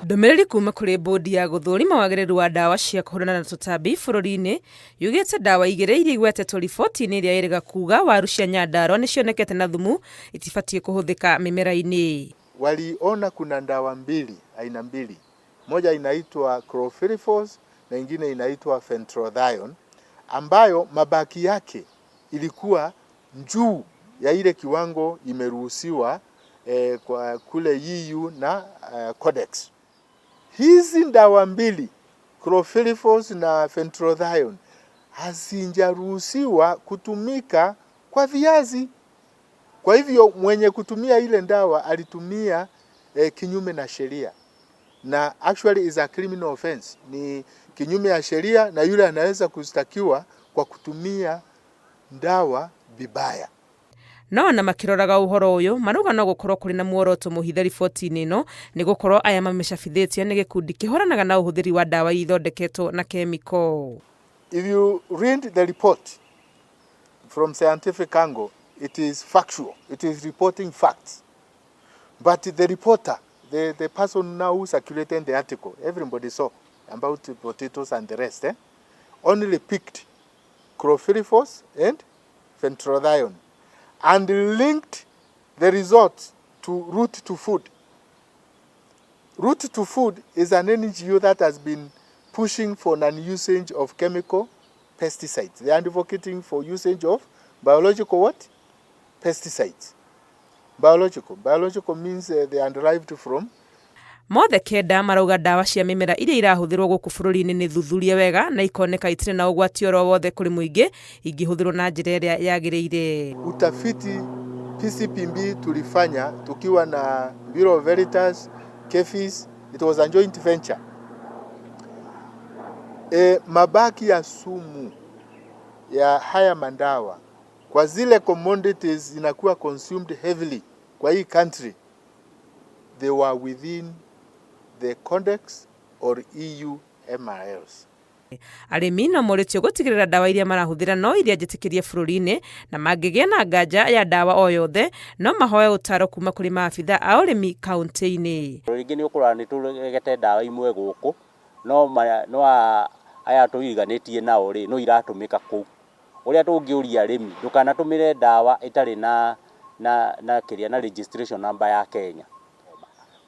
Ndomereri kuma kuri bodi ya guthurima wagĩrĩru wa ndawa cia kũhũrana na tũtambi bũrũri-inĩ yugĩte ndawa igĩrĩ iria igwetetwo riboti-inĩ ĩrĩa ĩrĩga kuga waru cia Nyandarua nĩcionekete na thumu itibatiĩ kũhũthĩka mĩmera-inĩ. Waliona kuna ndawa mbili, aina mbili. Moja inaitwa chlorpyrifos na ingine inaitwa fentanyl, ambayo mabaki yake ilikuwa juu ya ile kiwango imeruhusiwa kwa kule EU na Codex. Hizi ndawa mbili, chlorpyrifos na fentanyl, hazijaruhusiwa kutumika kwa viazi. Kwa hivyo mwenye kutumia ile ndawa alitumia kinyume na sheria, na actually is a criminal offense. Ni kinyume ya sheria na yule anaweza kustakiwa kwa kutumia ndawa bibaya. No na makiroraga uhoro uyu maruga no gukorwo kuri na muoroto muhithe riboti-inĩ ĩno nĩ gukorwo aya mamecabithĩtio nĩ gĩkundi kĩhũranaga na ũhũthĩri wa ndawa ithondeketwo na chemical. If you read the report from scientific angle, it is factual. It is reporting facts. But the reporter, the person now who circulated the article, everybody saw about potatoes and the rest, only picked chlorpyrifos and fentanyl and linked the results to Root to Food. Root to Food is an NGO that has been pushing for non-usage of chemical pesticides. They are advocating for usage of biological what? Pesticides. Biological means they are derived from. Mothe kenda marauga ndawa cia mĩmera iria irahũthĩrwo gũkũ bũrũri-inĩ nĩ thuthurie wega na ikoneka itirĩ na ũgwati oro wothe kũrĩ mũingĩ ingĩhũthĩrwo na njĩra ĩrĩa yagĩrĩire. Utafiti PCPB tulifanya tukiwa na Bureau of Veritas, KEPHIS, it was a joint venture. Mabaki ya sumu ya haya mandawa kwa zile commodities zinakuwa consumed heavily kwa hii country, they were within the Codex or EU MRLs. Arĩmi no moritio gũtigĩrĩra ndawa iria marahũthĩra no iria njĩtĩkĩrie bũrũri-inĩ, na mangĩgĩa na nganja ya ndawa o yothe no mahoe ũtaaro kuma kũrĩ maabitha a ũrĩmi kaunti-inĩ. Rĩngĩ nĩ ũkoraga nĩ tũregete ndawa imwe gũkũ no aya tũiganĩtie nao rĩ no iratũmĩka kũu. Ũrĩa tũngĩũria arĩmi ndũkanatũmĩre ndawa ĩtarĩ na registration number ya Kenya.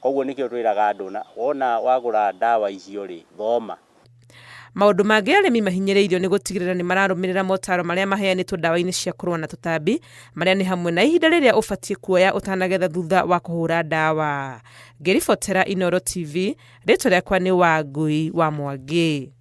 Koguo nĩkĩo twĩraga andũ wona wagũra ndawa icio rĩ thoma. Maũndũ mangĩ arĩmi mahinyĩrĩirio nĩ gũtigĩrĩra nĩ mararũmĩrĩra motaro marĩa maheanĩtwo ndawa-inĩ cia kũrũa na tũtambi marĩa nĩ hamwe na ihinda rĩrĩa ũbatiĩ kuoya ũtanagetha thutha wa kũhũra ndawa. Ngĩribotera Inooro TV, rĩtwa rĩakwa nĩ Wangui wa Mwangi.